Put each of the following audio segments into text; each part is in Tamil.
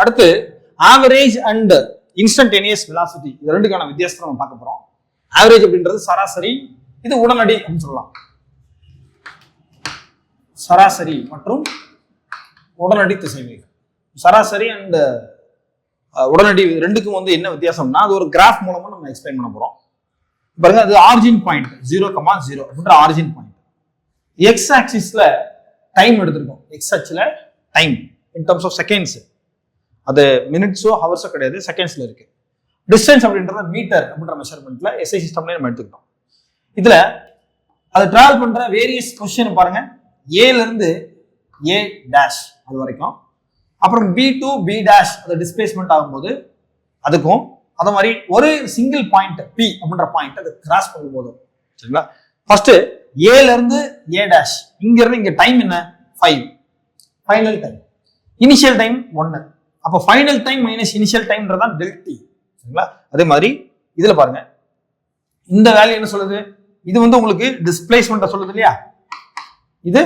அடுத்து ஆவரேஜ் அண்ட் இன்ஸ்டன்டேனியஸ் வெலாசிட்டி, இது ரெண்டுக்கான வித்தியாசத்தை நம்ம பார்க்க போறோம். ஆவரேஜ் அப்படின்றது சராசரி, இது உடனடி அப்படின்னு சொல்லலாம். சராசரி மற்றும் உடனடி திசைவேகம். சராசரி அண்ட் உடனடி ரெண்டுக்கும் வந்து என்ன வித்தியாசம்னா, அது ஒரு கிராஃப் மூலமா நம்ம எக்ஸ்பிளைன் பண்ண போறோம். பாருங்க, அது ஆரிஜின் பாயிண்ட் 0,0 அப்படின்ற ஆரிஜின் பாயிண்ட். எக்ஸ் ஆக்சிஸ்ல டைம் எடுத்திருக்கோம். எக்ஸ் அச்சுல time in terms of seconds, அது மினிட்ஸோ ஹவர்ஸோ கிடையாது, செகண்ட்ஸ்ல இருக்கு. டிஸ்டன்ஸ் அப்படின்றத மீட்டர் அப்படின்ற மெஷர்மெண்ட்ல எஸ்ஐ சிஸ்டம்ல நம்ம எடுத்துக்கிட்டோம். இதுல அதை டிராவல் பண்ற வேரியஸ் பொசிஷன் பாருங்க, ஏல இருந்து ஏ டேஷ் அது வரைக்கும், அப்புறம் பி டு பி டேஷ் அது டிஸ்பிளேஸ்மெண்ட் ஆகும்போது அதுக்கும், அதே மாதிரி ஒரு சிங்கிள் பாயிண்ட் பி அப்படின்ற பாயிண்ட் அதை கிராஸ் பண்ணும்போது, சரிங்களா? ஃபர்ஸ்ட் ஏல இருந்து ஏ டேஷ், இங்க இருந்து இங்க டைம் என்ன 5, ஃபைனல் டைம். இனிஷியல் டைம் 1, அப்போ ஃபைனல் டைம் மைனஸ் இனிஷியல் டைம்ன்றதான் டெல்டி, சரிங்களா? அதே மாதிரி இதுல பாருங்க, இந்த வேல்யூ என்ன சொல்லுது, இது வந்து உங்களுக்கு டிஸ்பிளேஸ்மெண்ட் சொல்லுது இல்லையா, இது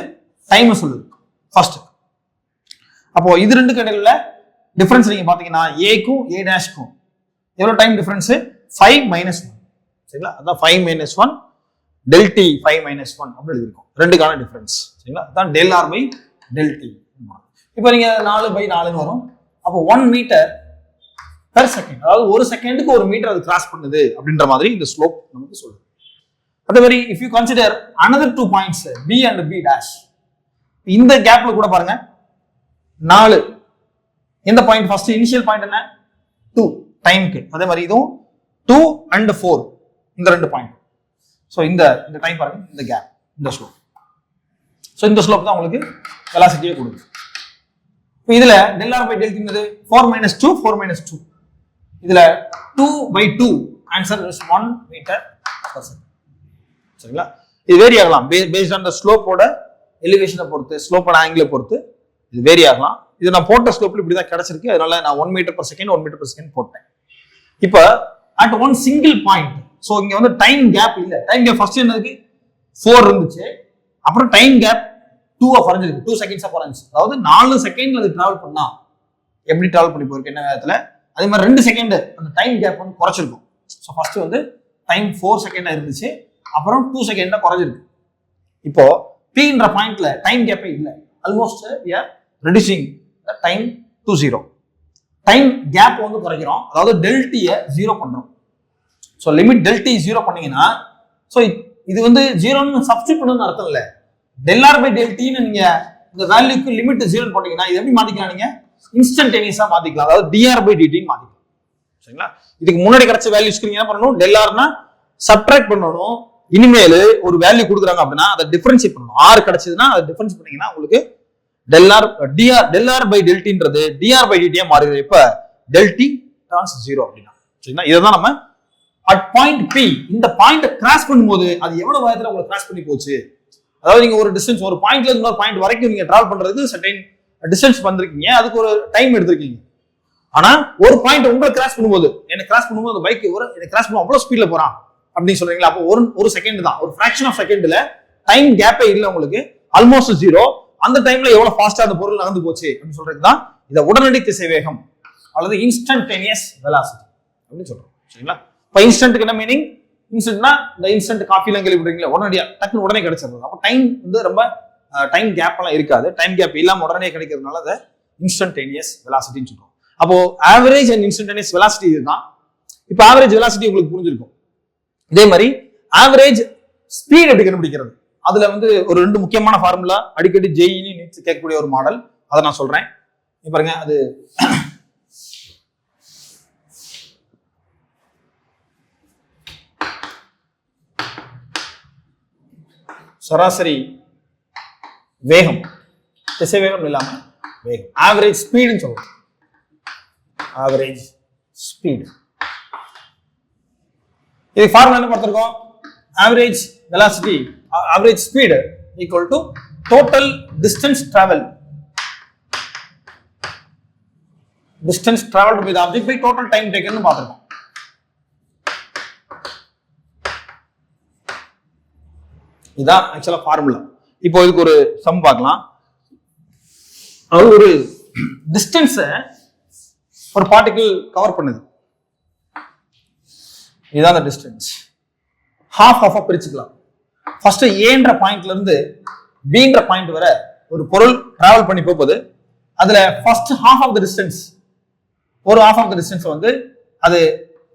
டைம் சொல்லுது ஃபர்ஸ்ட். அப்போ இது ரெண்டு கடைகளில் டிஃபரன்ஸ் நீங்க பாத்தீங்கன்னா ஏக்கும் ஏ டேஷ்க்கும் எவ்வளவு டைம் டிஃபரன்ஸ், 5 - 1, சரிங்களா? அதான் 5 - 1 டெல்டி 5 - 1 அப்படி எழுதிருக்கும். ரெண்டுக்கான டிஃபரன்ஸ், சரிங்களா? அதான் டெல் ஆர் பை டெல்டி. இப்போ நீங்க 4/4 வரும். அப்போ 1 மீட்டர் பெர் செகண்ட், அதாவது ஒரு செகண்டுக்கு 1 மீட்டர் அது கிராஸ் பண்ணுது அப்படின்ற மாதிரி இந்த ஸ்லோப் நமக்கு சொல்லுது. அதே மாதிரி if you consider another 2 points P and P dash, இந்த கேப்ல கூட பாருங்க 4, எந்த பாயிண்ட் ஃபர்ஸ்ட் இனிஷியல் பாயிண்ட் என்ன 2 டைம்க்கு, அதே மாதிரி இதுவும் 2 and 4 இந்த ரெண்டு பாயிண்ட். ஸோ இந்த டைம் பாருங்க, இந்த கேப், இந்த ஸ்லோப். ஸோ இந்த ஸ்லோப் தான் உங்களுக்கு வெலாசிட்டியே கொடுக்குது. இப்போ இதுல டெல் ஆர் பை டெல்டி என்னது 4 - 2 4 - 2, இதுல 2/2 answer is 1 metre per second, சரிங்களா? இது வேரி ஆகலாம் பேஸ்ட் ஆன் த ஸ்லோப்போட எலிவேஷனை பொறுத்து, ஸ்லோப்போட ஆங்கிளை பொறுத்து இது வேரி ஆகலாம். இது நான் போட்ட ஸ்லோப்ல இப்படிதான் கிடைச்சிருக்கு, அதனால நான் 1 metre per second 1 metre per second போட்டேன். இப்போ at one single point, so இங்க வந்து டைம் கேப் இல்ல, டைம் கேப் ஃபர்ஸ்ட் என்னதுக்கு 4 இருந்துச்சு, அப்புறம் டைம் கேப் 2 குறைஞ்சிருக்கு, 2 செகண்ட்ஸா குறைஞ்சிச்சு. அதாவது 4 செகண்ட்ல அது டிராவல் பண்ணா எப்படி டிராவல் பண்ணி போயிருக்கு என்ன வேகத்துல, அதே மாதிரி 2 செகண்ட் அந்த டைம் கேப் வந்து குறைச்சிருக்கும். ஸோ ஃபர்ஸ்ட் வந்து டைம் 4 செகண்டா இருந்துச்சு, அப்புறம் 2 செகண்டா குறைஞ்சிருக்கு. இப்போ பீன்ற பாயிண்ட்ல டைம் கேப்பே இல்லை, almost we are reducing the time to 0. Time gap வந்து குறைக்கிறோம், அதாவது டெல்டியை 0 பண்றோம். ஸோ லிமிட் டெல்டி 0 பண்ணீங்கன்னா, ஸோ இது வந்து 0ன்னு சப்ஸ்டிட் பண்ணணும்னு அர்த்தம் இல்லை. டெல் ஆர் பை டெல்டின்னு நீங்க இந்த வேல்யூக்கு லிமிட் 0 போட்டீங்கன்னா இது எப்படி மாத்திக்கலாம், நீங்க இன்ஸ்டன்டேனியஸா மாத்திக்கலாம், அதாவது டிஆர் பை டிடின்னு மாத்திக்கலாம், சரிங்களா? இதுக்கு முன்னாடி கிடைச்ச வேல்யூஸ்க்கு நீங்க என்ன பண்ணணும், டெல் ஆர்னா சப்ட்ராக்ட் பண்ணணும். இனிமேல் ஒரு வேல்யூ கொடுக்குறாங்க அப்படின்னா அதை டிஃபரன்ஷியேட் பண்ணணும். ஆர் கிடைச்சதுன்னா அதை டிஃபரன்ஸ் பண்ணீங்கன்னா உங்களுக்கு டெல் ஆர் பை டெல்டின்றது டிஆர் பை டிடியா மாறுது. இப்ப டெல்டி டான்ஸ் 0 அப்படின்னா, சரிங்களா? இதுதான் நம்ம அட் பாயிண்ட் பி, இந்த பாயிண்ட் கிராஸ் பண்ணும்போது அது எவ்வளவு வேகத்துல உங்களுக்கு கிராஸ் பண்ணி போச்சு, அதாவது நீங்க ஒரு டிஸ்டன்ஸ் ஒரு பாயிண்ட்ல இருந்து இன்னொரு பாயிண்ட் வரைக்கும் நீங்க டிராவல் பண்றதுக்கு சர்டைன் டிஸ்டன்ஸ் வந்திருக்கீங்க, அதுக்கு ஒரு டைம் எடுத்திருக்கீங்க. ஆனா ஒரு பாயிண்ட் உங்களை கிராஸ் பண்ணும்போது, என்ன கிராஸ் பண்ணும்போது அந்த பைக் என்ன கிராஸ் பண்ணும் அவ்வளவு ஸ்பீட்ல போறான் அப்படின்னு சொல்றீங்களா, அப்போ ஒரு செகண்ட் தான், ஒரு ஃபிராக்ஷன் ஆஃப் செகண்ட்ல டைம் கேப்பே இல்லை உங்களுக்கு, ஆல்மோஸ்ட் 0. அந்த டைம்ல எவ்வளவு ஃபாஸ்டா அந்த பொருள் நகர்ந்து போச்சு அப்படின்னு சொல்றது தான் இதை உடனடி திசைவேகம் அல்லது இன்ஸ்டன்டேனியஸ் வெலாசிட்டி அப்படின்னு சொல்றோம், சரிங்களா? இப்போ இன்ஸ்டன்ட்க்கு என்ன மீனிங், இன்ஸ்டன்ட்னா இந்த இன்ஸ்டன்ட் காஃபிலாம் கேள்விப்படுறீங்களா, உடனடியா டக்குன்னு உடனே கிடைச்சிருது. அப்போ டைம் வந்து ரொம்ப டைம் கேப் எல்லாம் இருக்காது, டைம் கேப் இல்லாம உடனே கிடைக்கிறதுனால அதை இன்ஸ்டன்டேனியஸ் வெலாசிட்டின்னு சொல்றோம். அப்போ ஆவரேஜ் அண்ட் இன்ஸ்டன்டேனியஸ் வெலாசிட்டி இதுதான். இப்போ ஆவரேஜ் வெலாசிட்டி உங்களுக்கு புரிஞ்சிருக்கும். இதே மாதிரி ஆவரேஜ் ஸ்பீட் எப்படி கண்டுபிடிக்கிறது, அதுல வந்து ஒரு 2 முக்கியமான ஃபார்முலா அடிக்கடி ஜெயினி நீட்ஸ் கேட்கக்கூடிய ஒரு மாடல், அதை நான் சொல்றேன். பாருங்க, அது சராசரி வேகம், திசை வேகம் இல்லாம வேகம், ஆவரேஜ் ஸ்பீடுன்னு சொல்றோம். ஆவரேஜ் ஸ்பீடு, இது ஃபார்முலா என்ன பார்த்திருக்கோம், average velocity average speed equal to total distance traveled by the object by total time taken னு பாத்துறோம். இதான் ஆக்சுவலா ஃபார்முலா. இப்போ இதுக்கு ஒரு சம் பார்க்கலாம். அது ஒரு டிஸ்டன்ஸை ஒரு பார்ட்டிகிள் கவர் பண்ணுது, இதுதான் அந்த டிஸ்டன்ஸ். ஹாஃப் ஆஃபா பிரிச்சுக்கலாம். ஃபர்ஸ்ட் ஏன்ற பாயிண்ட்ல இருந்து பீன்ற பாயிண்ட் வரை ஒரு பொருள் டிராவல் பண்ணி போகுது. அதுல first half of the distance, ஒரு ஹாஃப் ஆஃப் த டிஸ்டன்ஸ் வந்து அது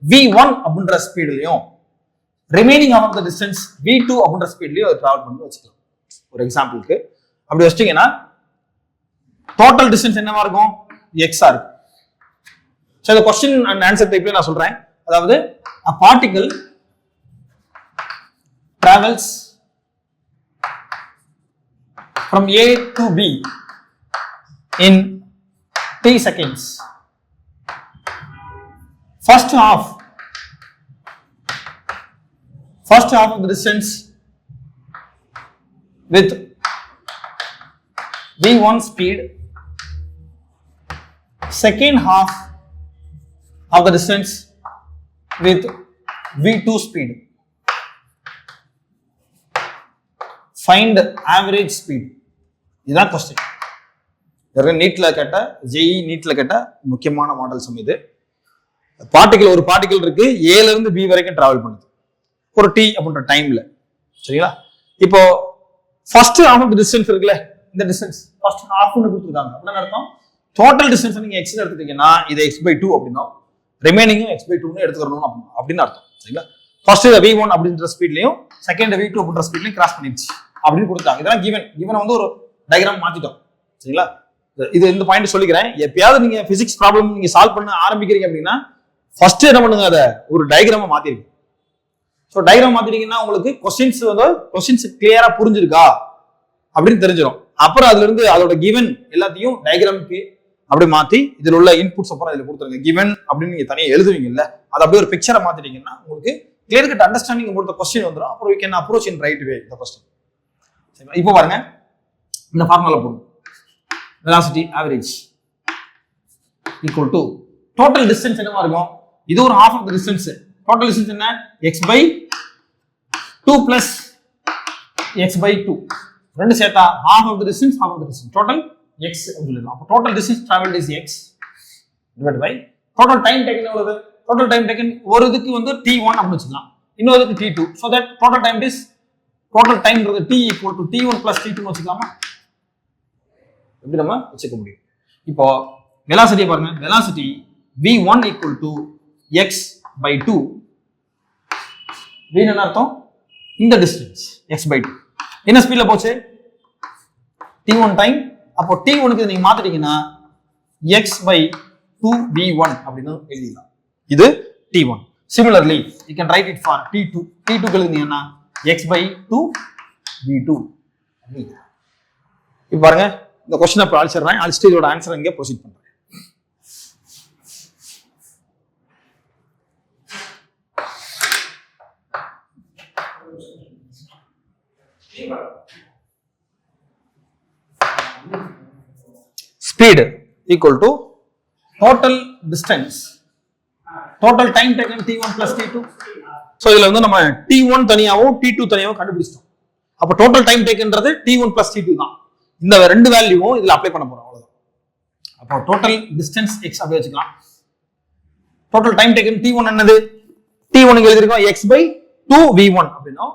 v1 அப்படின்ற ஸ்பீட்லயும் remaining of the distance v2 அப்படின்ற ஸ்பீட்லயும் அது டிராவல் பண்ணி வச்சுக்கலாம். ஒரு எக்ஸாம்பிளுக்கு அப்படி வச்சிட்டீங்கன்னா டோட்டல் டிஸ்டன்ஸ் என்னவா இருக்கும்? எக்ஸா இருக்கும். ஸோ இந்த கொஸ்டின் அண்ட் ஆன்சர் டைப்ல நான் சொல்றேன். அதாவது a particle travels from A to B in 3 seconds. First half of the distance with v1 speed, second half of the distance with v2 speed. Find average speed. இதுதான் கொஸ்டின். நீட்ல கேட்ட, ஜெஇ நீட்ல கேட்ட முக்கியமான மாடல் சம் இது. பார்ட்டிகல், ஒரு பார்ட்டிகல் இருக்கு, ஏல இருந்து பி வரைக்கும் டிராவல் பண்ணுது ஒரு டி அப்படின்ற டைம்ல. சரிங்களா? இப்போ first half of the distance இருக்குல்ல, இந்த டிஸ்டன்ஸ் ஃபர்ஸ்ட் ஹாஃப்னு கொடுத்துருக்காங்க. அப்படின்னா அர்த்தம் டோட்டல் டிஸ்டன்ஸ் நீங்க எக்ஸ் எடுத்துட்டீங்கன்னா இது x/2 அப்படின்னா ரிமைனிங்கும் x/2ன்னு எடுத்துக்கணும் அப்படின்னு அர்த்தம். சரிங்களா? ஃபர்ஸ்ட் v1 அப்படின்ற ஸ்பீட்லயும் செகண்ட் v2 அப்படின்ற ஸ்பீட்லயும் கிராஸ் பண்ணிடுச்சு அப்படின்னு கொடுத்தாங்க. இதெல்லாம் கிவன் வந்து ஒரு டயக்ராம் மாத்திட்டோம். சரிங்களா? இது இந்த பாயிண்ட் சொல்லிக்கிறேன். எப்பயாவது நீங்க பிசிக்ஸ் ப்ராப்ளம் நீங்க சால்வ் பண்ண ஆரம்பிக்கிறீங்க அப்படின்னா ஃபர்ஸ்ட் என்ன பண்ணுங்க, அதை ஒரு டயக்ராமா மாத்திருங்க. ஸோ டயக்ராம் மாத்திட்டீங்கன்னா உங்களுக்கு கொஸ்டின்ஸ் கிளியரா புரிஞ்சிருக்கா அப்படின்னு தெரிஞ்சிடும். அப்புறம் அதுல இருந்து அதோட கிவன் எல்லாத்தையும் டயக்ராமுக்கு அப்படி மாத்தி இதில் உள்ள இன்புட்ஸ் அப்புறம் இதுல கொடுத்துருங்க. கிவன் அப்படின்னு நீங்க தனியாக எழுதுவீங்கல்ல, அது அப்படியே ஒரு பிக்சரை மாத்திட்டீங்கன்னா உங்களுக்கு கிளியர் கட் அண்டர்ஸ்டாண்டிங் பொறுத்த கொஸ்டின் வந்துடும். அப்புறம் we can approach in right way இந்த கொஸ்டின். இப்போ பாருங்க, இந்த ஃபார்முலா போடுங்க. velocity average equal to total distance என்னவா இருக்கும்? இது ஒரு half of the distance. total distance என்ன? x/2 plus x/2 ரெண்டு சேர்த்தா half of the distance total x அப்படினா அப்ப total distance traveled is x divided by total time taken எவ்வளவு? total time taken ஒரு இதுக்கு வந்து t1 அப்படி வச்சுக்கலாம், இன்னொருக்கு t2. so that total time ன்றது t equal to t1 plus t2 னு வச்சுக்கலாமா? எப்படி நம்ம வச்சுக்க முடியும்? இப்போ velocity பாருங்க, velocity v1 equal to x/2. v என்ன அர்த்தம்? இந்த டிஸ்டன்ஸ் x/2 என்ன ஸ்பீட்ல போச்சு? t1 time. அப்போ t1 க்கு நீங்க மாத்திட்டீங்கன்னா x/2 v1 அப்படின்னு எழுதிடலாம். இது t1. similarly you can write it for t2. t2 க்கு எழுதினீங்கன்னா x/2 v2. இப்போ பாருங்க, இந்த क्वेश्चन அப்ப அழிச்சிடுறேன். அழிச்சிட்டு இதோட ஆன்சர் இங்கே ப்ரொசீட் பண்றேன். Speed equal to total distance, total time taken t1 plus t2. So இதுல வந்து நம்ம t1 தனியாவும் t2 தனியாவும் கண்டுபிடிச்சோம். அப்ப total time takenன்றது t1 plus t2 தான். இந்த ரெண்டு வேல்யூவும் இதுல அப்ளை பண்ண போறோம், அவ்வளவுதான். அப்போ total distance x அப்படியே வச்சுக்கலாம். total time taken t1 என்னது? t1 க்கு எழுதிருக்கோம் x/2 v1 அப்படினா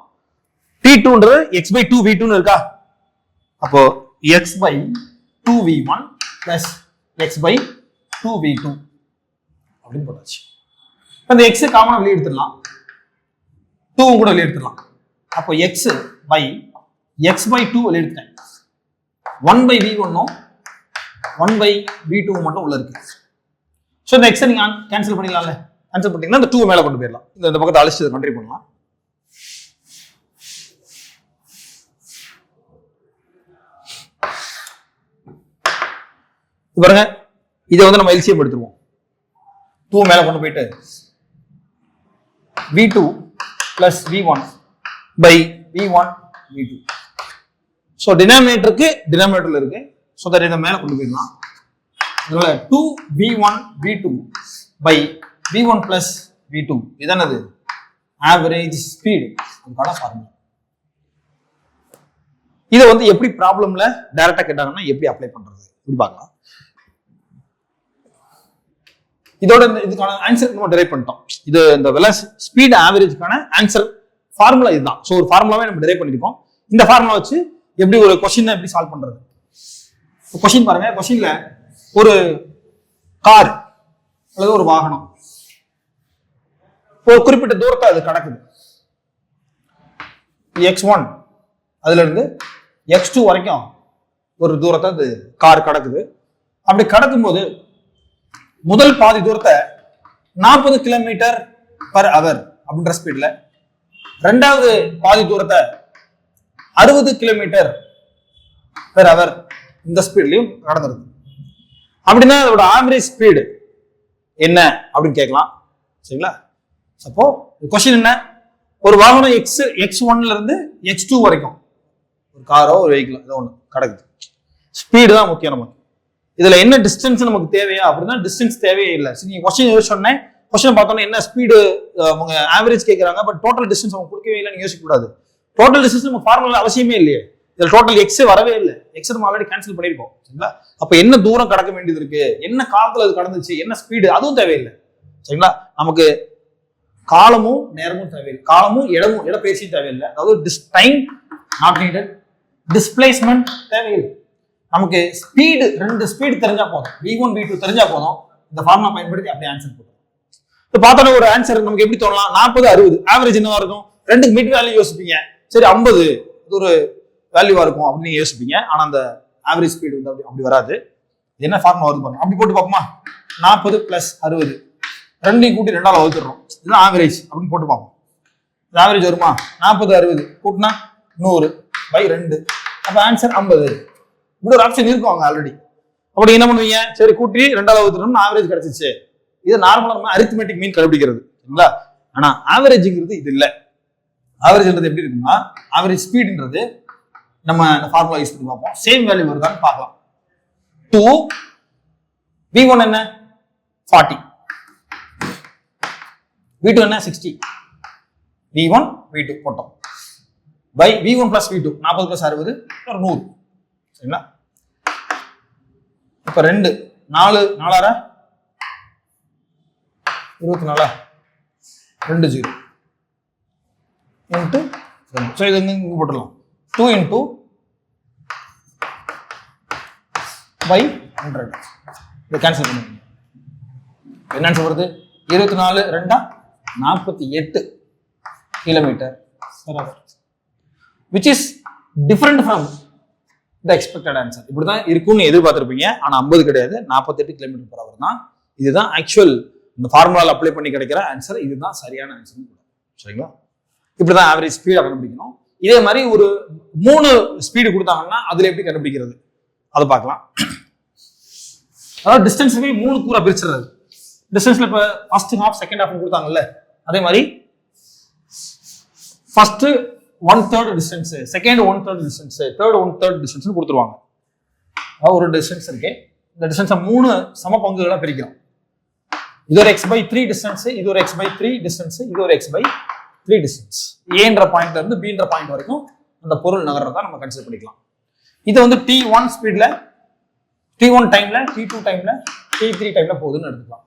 t2ன்றது x/2 v2 னு இருக்கா? அப்போ x/2 v1 plus x/2 v2 அப்படின்னு போட்டாச்சு. அந்த x காமனா வெளிய எடுத்துடலாம், 2 கூட வெளிய எடுத்துடலாம். அப்போ x/2 வெளிய எடுத்துட்டேன். 1/v1 னும் 1/v2 மட்டும் உள்ள இருக்கு. சோ இந்த x நீங்க கேன்சல் பண்ணிடலாம்ல. கேன்சல் பண்ணிட்டீங்கன்னா இந்த 2 மேல கொண்டு போயிடலாம். இந்த பக்கத்தை அழிச்சு இதை கண்ட்ரி பண்ணலாம். பாருங்க, இதை வந்து நம்ம எல்சிஎம் எடுத்துருவோம். 2 மேல கொண்டு போயிட்டு v2 plus v1 by v1 v2. So டினாமினேட்டர்ல இருக்கு. ஸோ தட் இதை மேல கொண்டு போயிடலாம். அதனால 2v1 v2 by v1 plus v2 இதானது ஆவரேஜ் ஸ்பீடு. அதுக்கான ஃபார்முலா. இதை வந்து எப்படி ப்ராப்ளம்ல டைரக்டா கேட்டாங்கன்னா எப்படி அப்ளை பண்றது இப்படி பார்க்கலாம். இதோட இதுக்கான ஆன்சர் நம்ம டெரைவ் பண்ணிட்டோம். இது இந்த ஸ்பீட் ஆவரேஜ்க்கான ஆன்சர் ஃபார்முலா இதுதான். ஸோ ஒரு ஃபார்முலாவே நம்ம டெரைவ் பண்ணிருக்கோம். இந்த ஃபார்முலா வச்சு எப்படி ஒரு கொஸ்டின் எப்படி சால்வ் பண்றது. கொஸ்டின் பாருங்க. கொஸ்டின்ல ஒரு கார் அல்லது ஒரு வாகனம் ஒரு குறிப்பிட்ட தூரத்தை அது கடக்குது. x1 அதுல இருந்து x2 வரைக்கும் ஒரு தூரத்தை அது கார் கடக்குது. அப்படி கடக்கும் போது முதல் பாதி தூரத்தை 40 கிலோமீட்டர் பர் அவர் அப்படின்ற ஸ்பீட்ல, ரெண்டாவது பாதி தூரத்தை 60 கிலோமீட்டர் பெர் அவர் இந்த ஸ்பீட்லயும் கடந்துருது. அப்படின்னா அதோட ஆவரேஜ் ஸ்பீடு என்ன அப்படின்னு கேட்கலாம். சரிங்களா? அப்போ கொஸ்டின் என்ன, ஒரு வாகனம் x1ல இருந்து x2 வரைக்கும் ஒரு காரோ ஒரு வெஹிக்கிளோ ஏதோ ஒன்று கடக்குது. ஸ்பீடு தான் முக்கியம் நமக்கு. இதுல என்ன டிஸ்டன்ஸ் நமக்கு தேவையா அப்படின்னா டிஸ்டன்ஸ் தேவையே இல்லை. சரி, நீங்க கொஸ்டின் சொன்னேன், கொஸ்டின் பார்த்தோன்னா என்ன ஸ்பீடு அவங்க ஆவரேஜ் கேட்கறாங்க, பட் டோட்டல் டிஸ்டன்ஸ் அவங்க கொடுக்கவே இல்லைன்னு யோசிக்க கூடாது. டோட்டல் டிஸ்டன்ஸ் நம்ம ஃபார்முலா அவசியமே இல்லையே. இதுல டோட்டல் எக்ஸ் வரவே இல்லை. எக்ஸ் நம்ம ஆல்ரெடி கேன்சல் பண்ணிருக்கோம். சரிங்களா? அப்ப என்ன தூரம் கடக்க வேண்டியது இருக்கு, என்ன காலத்துல அது கடந்துச்சு, என்ன ஸ்பீடு, அதுவும் தேவையில்லை. சரிங்களா? நமக்கு காலமும் நேரமும் தேவையில்லை, காலமும் இடப்பெயர்ச்சியும் தேவையில்லை. அதாவது டைம் நாட் நீடட், டிஸ்பிளேஸ்மெண்ட் தேவையில்லை. நமக்கு ஸ்பீடு, ரெண்டு ஸ்பீடு தெரிஞ்சா போதும், v1 v2 தெரிஞ்சா போதும். இந்த ஃபார்முலா பயன்படுத்தி அப்படியே ஆன்சர் போடுறோம். இப்போ பார்த்தோன்னா ஒரு ஆன்சர் நமக்கு எப்படி தோணலாம், 40 60 ஆவரேஜ் என்னவா இருக்கும், ரெண்டுக்கு மிட் வேல்யூ யோசிப்பீங்க. சரி 50 இது ஒரு வேல்யூவா இருக்கும் அப்படின்னு நீங்க யோசிப்பீங்க. ஆனா அந்த ஆவரேஜ் ஸ்பீடு வந்து அப்படி வராது. என்ன ஃபார்முலா வருது பாருங்க. அப்படி போட்டு பார்ப்போமா, 40 + 60 ரெண்டையும் கூட்டி 2ஆல வகுத்துறோம். இதுதான் ஆவரேஜ் அப்படின்னு போட்டு பார்ப்போம். இது ஆவரேஜ் வருமா, 40 60 கூட்டினா 100/2. அப்ப ஆன்சர் 50. இப்படி ஒரு ஆப்ஷன் இருக்கும் அவங்க ஆல்ரெடி. அப்படி என்ன பண்ணுவீங்க, சரி கூட்டி 2ஆல வகுத்துறோம்னு ஆவரேஜ் கிடைச்சிச்சு. இது நார்மலா நம்ம அரித்மெட்டிக் மீன் கண்டுபிடிக்கிறது. சரிங்களா? ஆனா ஆவரேஜ்ங்கிறது இது இல்லை. ஆவரேஜ்ன்றது எப்படி இருக்குன்னா, ஆவரேஜ் ஸ்பீடுன்றது நம்ம இந்த ஃபார்முலா யூஸ் பண்ணி பார்ப்போம். சேம் வேல்யூ வருதான்னு பார்க்கலாம். 2 v1 என்ன 40, v2 என்ன 60, v1 v2 போட்டோம் பை v1 + v2 40 + 60 100. சரிங்களா? இப்ப 2 4 4 24 2 0 இன்ட்டு 2. ஸோ இது இங்க போட்டுடலாம். 2 × /100. இதை கேன்சல் பண்ணுங்க. என்ன ஆன்சர் வருது, 24 2 48 kilometre per hour, which is different from the expected answer. இப்படிதான் இருக்கும்னு எதிர்பார்த்திருப்பீங்க. ஆனா 50 கிடையாது, 48 km/h தான். இதுதான் ஆக்சுவல் இந்த ஃபார்முலால அப்ளை பண்ணி கிடைக்கிற ஆன்சர். இதுதான் சரியான ஆன்சர். சரிங்களா? இப்படிதான் ஆவரேஜ் ஸ்பீடை கண்டுபிடிக்கணும். இதே மாதிரி ஒரு 3 ஸ்பீடு கொடுத்தாங்கன்னா அதுல எப்படி கண்டுபிடிக்கிறது அதை பார்க்கலாம். அதாவது டிஸ்டன்ஸ் 3 கூறா பிரிச்சிடுறது. டிஸ்டன்ஸ்ல இப்ப ஃபர்ஸ்ட் ஹாஃப் செகண்ட் ஹாஃப் கொடுத்தாங்கல்ல, அதே மாதிரி first 1/3 distance, second 1/3 distance, third 1/3 distance கொடுத்துருவாங்க. அதாவது ஒரு டிஸ்டன்ஸ் இருக்கு. இந்த டிஸ்டன்ஸை 3 சம பங்குகளா பிரிக்கிறோம். இது ஒரு x/3 டிஸ்டன்ஸ், இது ஒரு x/3 டிஸ்டன்ஸ், இது ஒரு x/3 டிஸ்டன்ஸ். ஏன்ற பாயிண்ட்ல இருந்து பீன்ற பாயிண்ட் வரைக்கும் அந்த பொருள் நகர்றதா நம்ம கன்சிடர் பண்ணிக்கலாம். இது வந்து t1 ஸ்பீட்ல, t1 டைம்ல, t2 டைம்ல, t3 டைம்ல போகுதுன்னு எடுத்துக்கலாம்.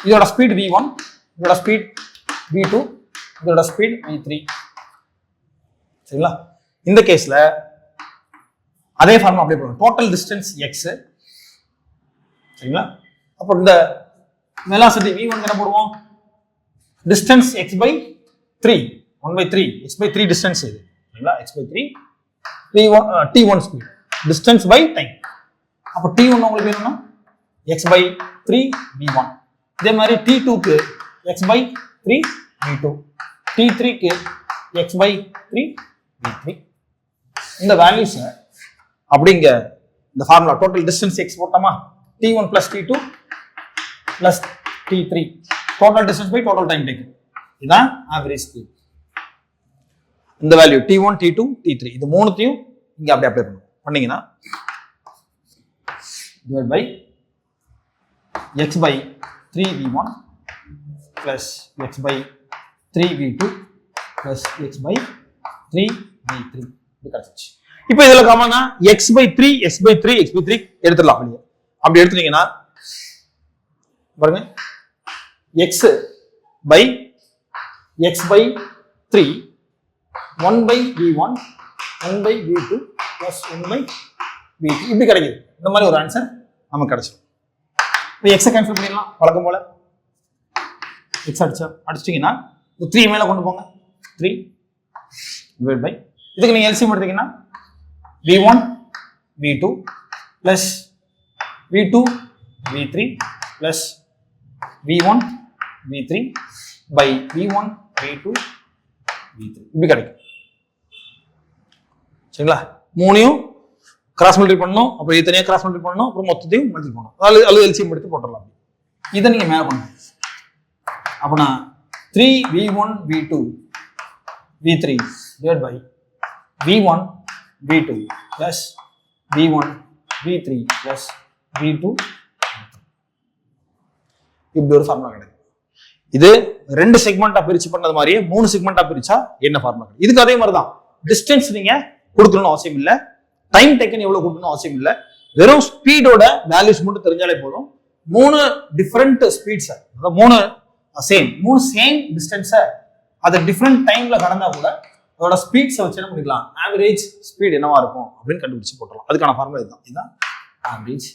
இதோட ஸ்பீட் v1, இதோட ஸ்பீட் v2, இதோட ஸ்பீட் v3. சரிங்களா? இந்த கேஸ்ல அதே ஃபார்முலா அப்ளை பண்ணுவோம். Total distance x. சரிங்களா? அப்போ இந்த வெலாசிட்டி v1 என்ன போடுவோம், டிஸ்டன்ஸ் x/3 1/3 x/3 டிஸ்டன்ஸ் இது. சரிங்களா? x/3 t1 speed distance by time. அப்போ t1 உங்களுக்கு வேணும்னா x/3 v1. இதே மாதிரி t2க்கு x/3 v2, t3க்கு x/3 v3. இந்த வேல்யூஸ் அப்படிங்க இந்த ஃபார்முலா டோட்டல் டிஸ்டன்ஸ் x போட்டோமா, t1 + t2 + t3 total distance by total time taken. இதுதான் ஆவரேஜ் ஸ்பீட். இந்த வேல்யூ t1 t2 t3 இது மூணுத்தையும் இங்க அப்படியே அப்ளை பண்ணீங்கன்னா divide by x/3 v1 plus x/3 v2 plus x/3 v3 இது கிடைச்சிச்சு. இப்போ இதுல காமனா x/3 x/3 x/3 எடுத்துடலாம். அப்படி எடுத்துட்டீங்கன்னா பாருங்க x by x by 3 1 by v1 1 by v2 plus 1 by v3 இப்படி கிடைக்குது. இந்த மாதிரி ஒரு ஆன்சர் நமக்கு கிடைச்சிடும். இப்போ எக்ஸை கேன்சல் பண்ணிடலாம் வழக்கம் போல. எக்ஸ் அடிச்சிட்டிங்கன்னா 3 மேலே கொண்டு போங்க. 3 டிவைட் பை இதுக்கு நீங்கள் எல்சிஎம் எடுத்தீங்கன்னா v1 v2 plus v2 v3 plus v1 v3 by v1 v2 v3 இப்படி கிடைக்கும். சரிங்களா? மூணையும் கிராஸ் மல்டிப்ளை பண்ணணும், அப்புறம் இது தனியாக கிராஸ் மல்டிப்ளை பண்ணணும், அப்புறம் மொத்தத்தையும் மல்டிப்ளை பண்ணணும். அதாவது எல்சிஎம் எடுத்து போட்டுடலாம். இதை நீங்க மேலே பண்ணணும். அப்படின்னா 3v1 v2 v3 divided by v1 v2 plus v1 v3 plus v2 இப்படி ஒரு ஃபார்முலா கிடைக்கும். இது 2 செக்மெண்டா பிரிச்சு பண்ணது மாதிரியே 3 செக்மெண்டா பிரிச்சா என்ன ஃபார்முலா கிடைக்கும். இதுக்கு அதே மாதிரி தான். டிஸ்டன்ஸ் நீங்க கொடுக்கணும்னு அவசியம் இல்லை, டைம் டேக்கன் எவ்வளவு கொடுக்கணும் அவசியம் இல்லை, வெறும் ஸ்பீடோட வேல்யூஸ் மட்டும் தெரிஞ்சாலே போதும். 3 டிஃபரெண்ட் ஸ்பீட்ஸ், அதாவது 3 சேம் டிஸ்டன்ஸை அது டிஃப்ரெண்ட் டைம்ல கடந்தா கூட அதோட ஸ்பீட்ஸை வச்சு என்ன பண்ணிக்கலாம், ஆவரேஜ் ஸ்பீட் என்னவா இருக்கும் அப்படின்னு கண்டுபிடிச்சு போட்டுடலாம். அதுக்கான ஃபார்முலா இதுதான். இதுதான் ஆவரேஜ்